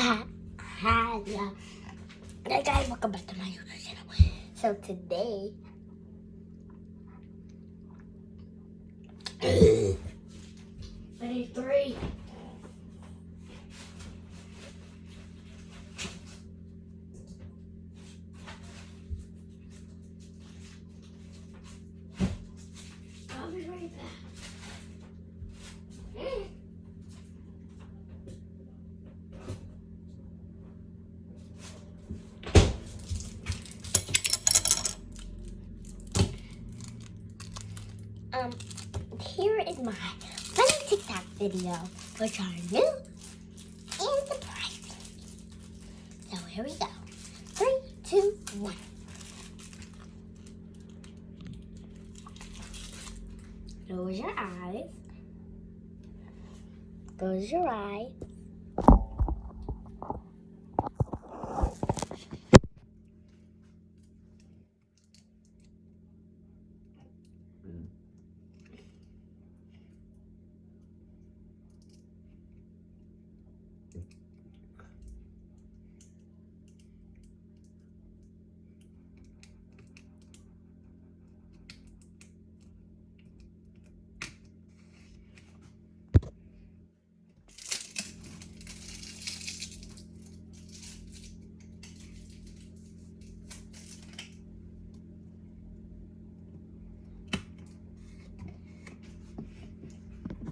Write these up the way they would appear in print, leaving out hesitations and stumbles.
Hi, yeah. Hey guys, welcome back to my YouTube channel. So today, I need 3. I'll be right back. Here is my funny TikTok video, which are new and surprising. So here we go. 3, 2, 1. Close your eyes. Close your eyes.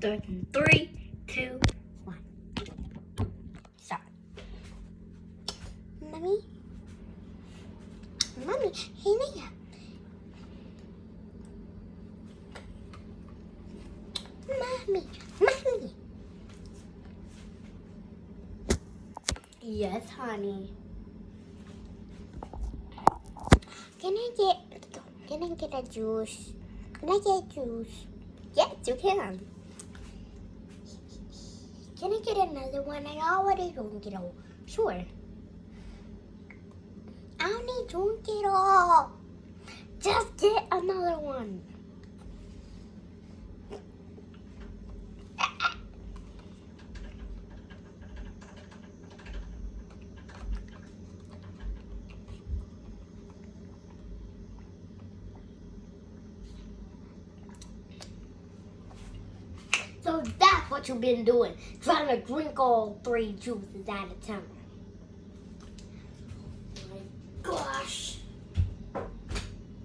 In 3, 2, 1. Stop. Mommy? Mommy, hey Naya. Mommy. Yes, honey. Can I get a juice? Can I get juice? Yes, you can. Can I get another one? I already drank it all. Sure. I don't need to drink it all. Just get another one. So that's what you've been doing. Trying to drink all 3 juices at a time. Oh my gosh.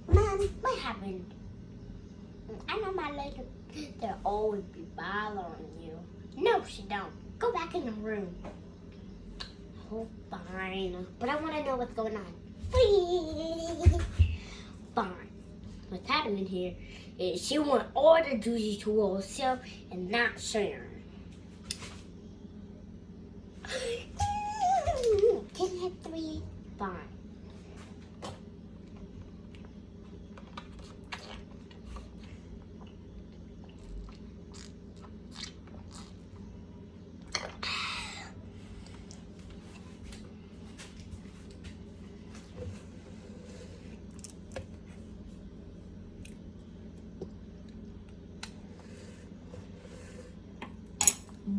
Mom, what happened? I know my legs, they'll always be bothering you. No, she don't. Go back in the room. Oh, fine. But I want to know what's going on. Fine. What's happening here is she want all the juices to herself and not share. Can I have 3? Fine.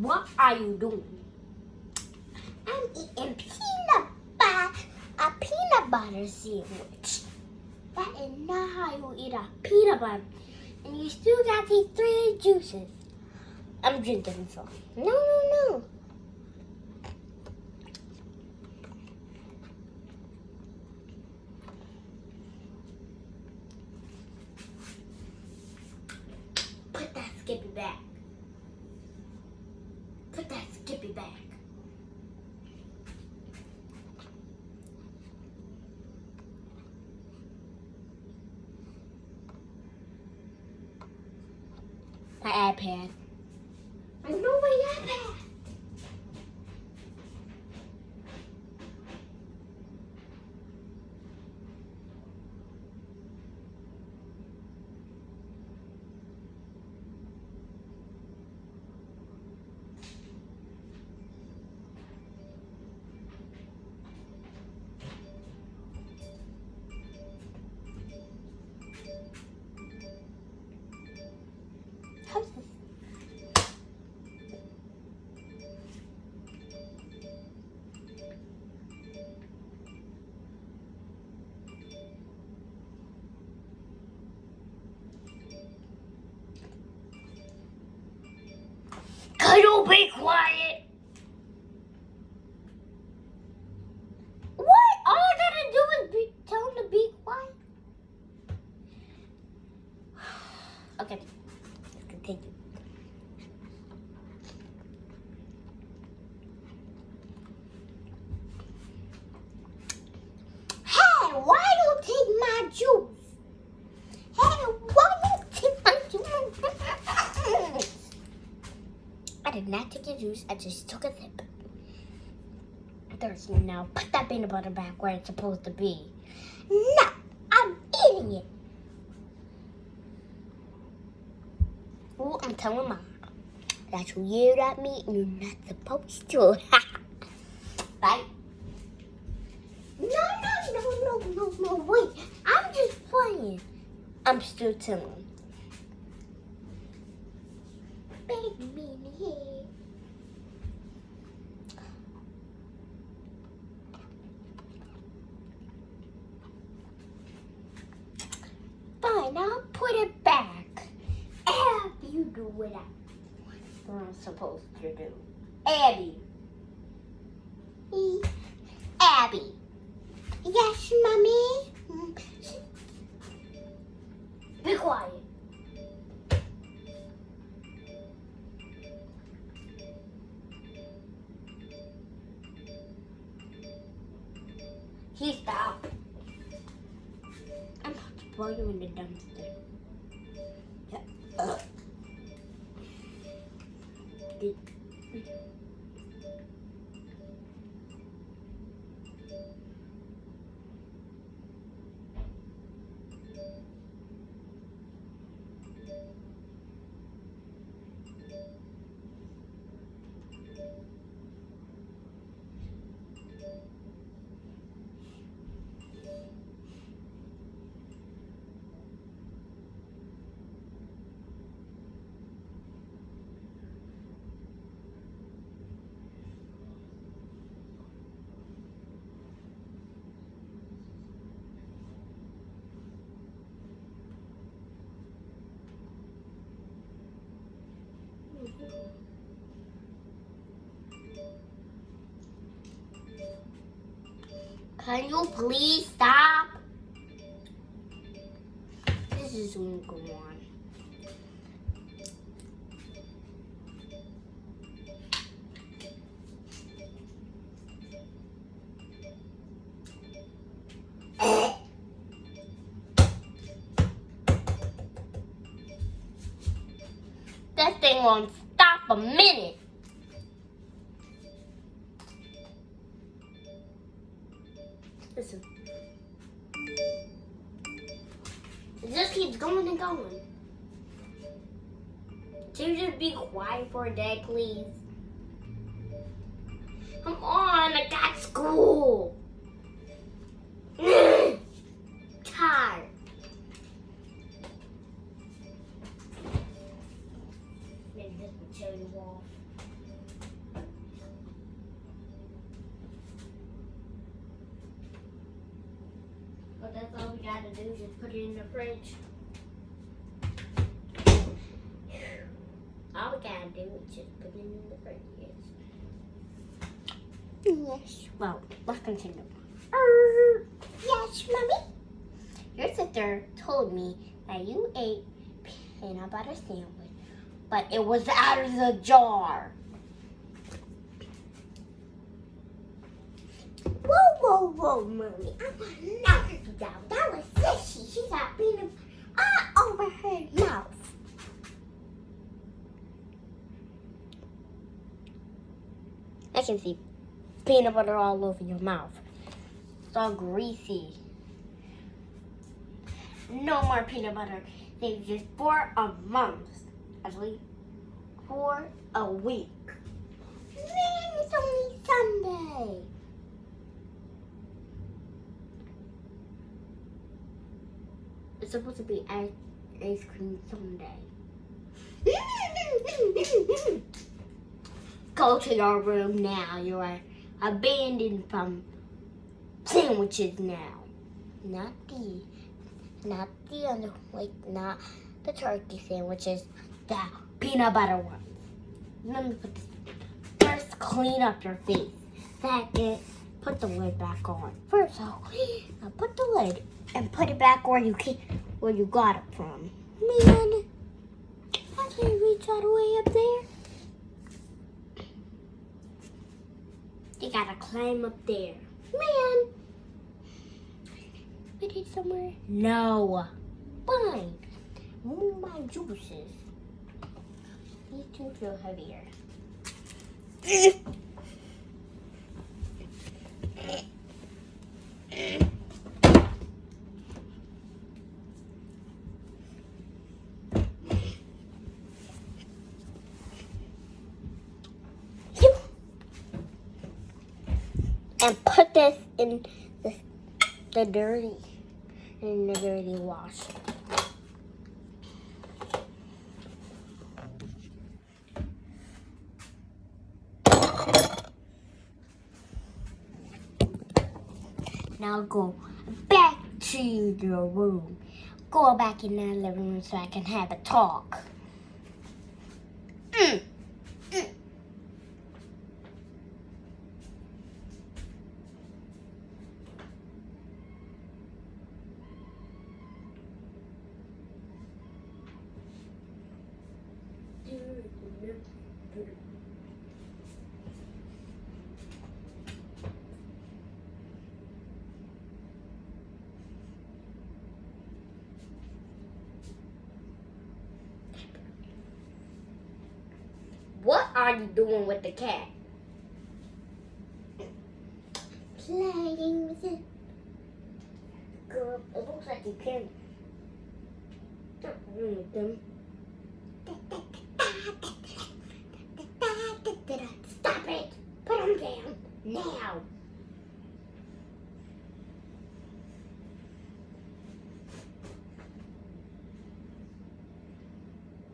What are you doing? I'm eating a peanut butter sandwich. That is not how you eat a peanut butter. And you still got these 3 juices. I'm drinking some. No. Put that Skippy back. Put that Skippy back. My iPad. I know my iPad. How's this? You be quiet. What? All I gotta do is tell him to be quiet. Okay, let's continue. Hey, why you take my juice? Hey, why you take my juice? I did not take your juice. I just took a sip. Thirsty now. Put that peanut butter back where it's supposed to be. No, I'm eating it. Oh, I'm telling Mom that you yelled at me and you're not supposed to. Right? No, wait. I'm just playing. I'm still telling. Baby Minnie here. Fine, I'll put it back. Abby, you do what I'm supposed to do. Abby. Abby. Yes, Mommy? Be quiet. He stopped. I'm about to throw you in the dumpster. Yeah. Can you please stop? This is going to go on. That thing won't stop a minute. Listen. It just keeps going and going. Can you just be quiet for a day, please? Come on, I got school. Tired. Maybe this will show you off. But that's all we gotta do, just put it in the fridge. All we gotta do is just put it in the fridge, yes. Well, let's continue. Yes, Mommy? Your sister told me that you ate peanut butter sandwich, but it was out of the jar. Whoa, Mommy. I'm gonna knock you down. That was fishy. She got peanut all over her mouth. I can see peanut butter all over your mouth. It's all greasy. No more peanut butter. They just for a month. Actually, for a week. Man, it's only Sunday. It's supposed to be ice cream Sunday. Go to your room now. You are abandoned from sandwiches now. Not the other, like not the turkey sandwiches, the peanut butter ones. Let me put this. First, clean up your face. Second, put the lid back on. First, I'll put the lid and put it back where you got it from. Man, I can't reach all the way up there. You gotta climb up there. Man, put it somewhere. No. Fine. Move my juices. These two feel heavier. And put this in the dirty wash. Now go back to your room. Go back in the living room so I can have a talk. What are you doing with the cat? Playing with it. Girl, it looks like you can. Stop playing with them. Stop it! Put them down now.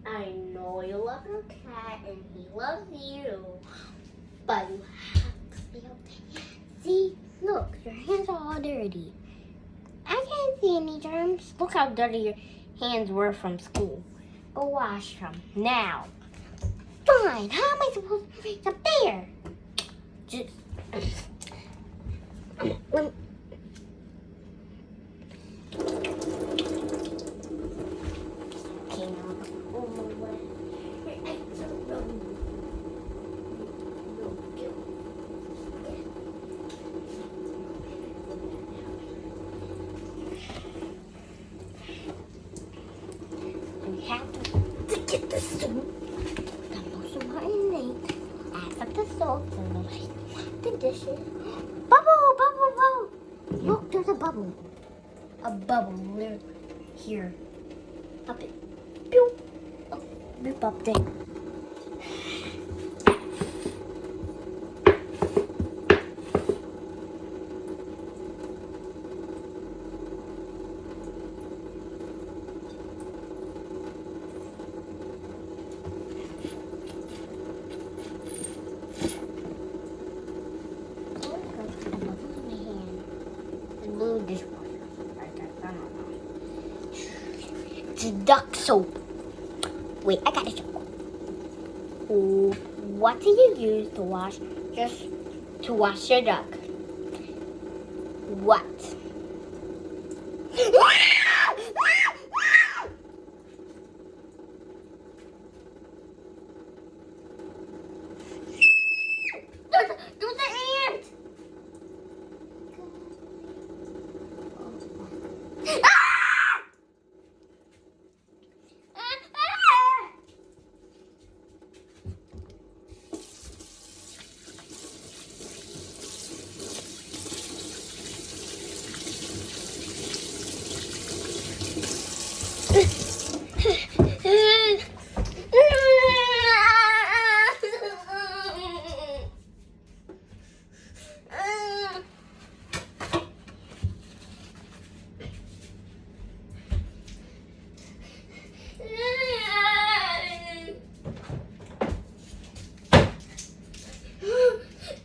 I know you love your cat and he loves you, but you have to be okay. See, look, your hands are all dirty. I can't see any germs. Look how dirty your hands were from school. Go wash them now. Fine. How am I supposed to reach up there? Just. To get the soup, got most of my innate. Add up the salt and the dishes. Bubble, bubble, bubble. Look, there's a bubble. A bubble here. Up it. Pew. Oh, beep up there. It's duck soap. Wait, I got a joke. What do you use to wash your duck? What? There's an ant!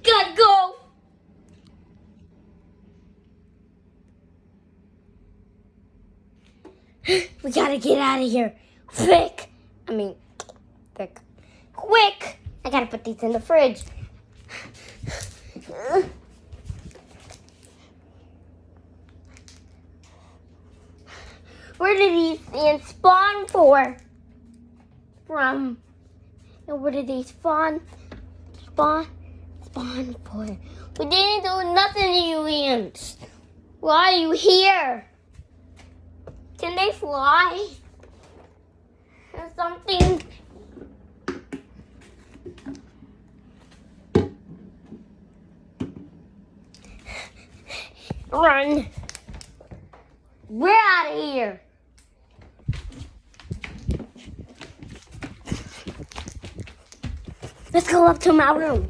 Gotta go. We gotta get out of here. Quick. Quick. I gotta put these in the fridge. Where did these ants spawn from? And where did they spawn for? We didn't do nothing to you ants. Why are you here? Can they fly? Or something? Run. We're out of here. Let's go up to my room.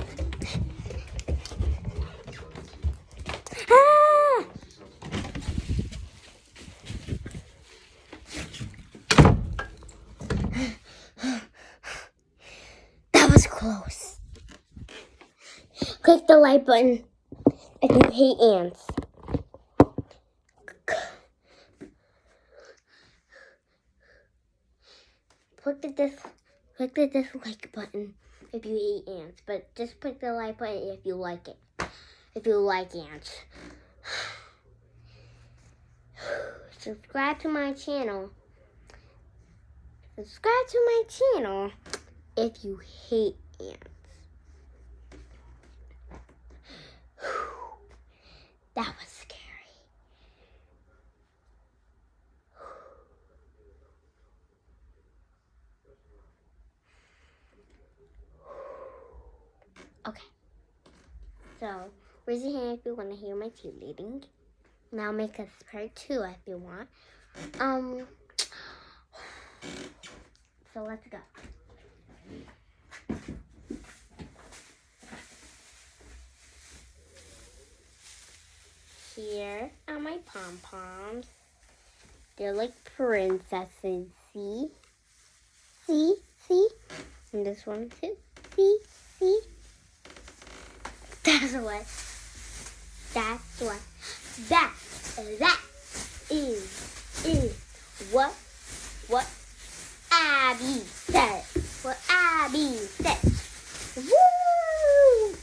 Ah! That was close. Click the like button if you hate ants. Click the dislike button if you hate ants, but just click the like button if you like it. If you like ants. Subscribe to my channel. Subscribe to my channel if you hate ants. That was scary. Okay. So, raise your hand if you want to hear my cheerleading. And I'll make a part 2 if you want. So let's go. Here are my pom-poms. They're like princesses. See? See? See? And this one too. See? See? That is what Abby said. What Abby said. Woo!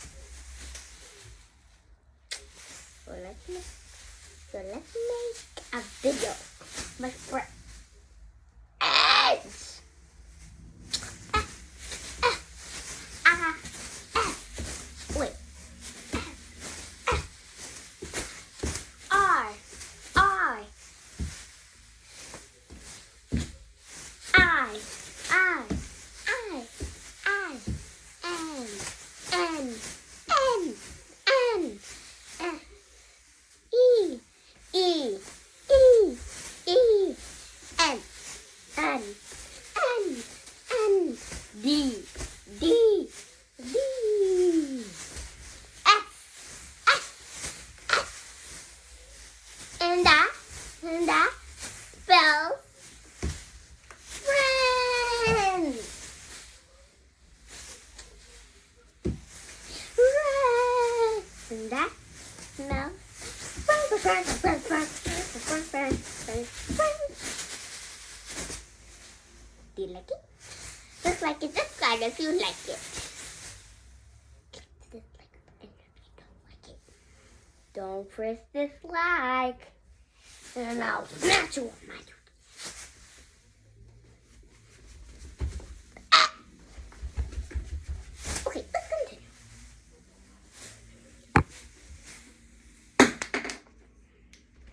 So let's make a video. My friend. Wait. And that spells friends. And that smells friends. Do you like it? Looks like it. Subscribe if you like it. Click the dislike button if you don't like it. Don't press dislike. And I'll smash you with my tooth. Okay, let's continue.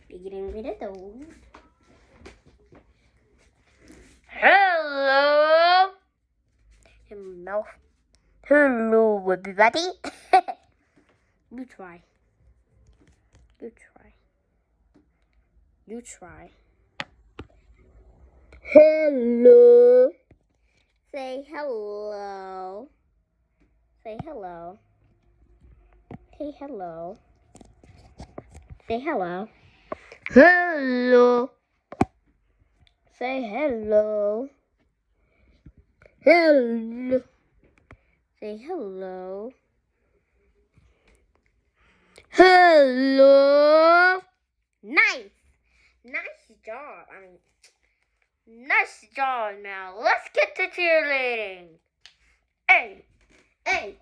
Be getting rid of those. Hello. Hello, everybody. You try. Hello. Say hello. Say hello. Say hello. Say hello. Hello. Say hello. Hello. Say hello. Hello. Nice. Nice job. Nice job now. Let's get to cheerleading. Hey. Hey.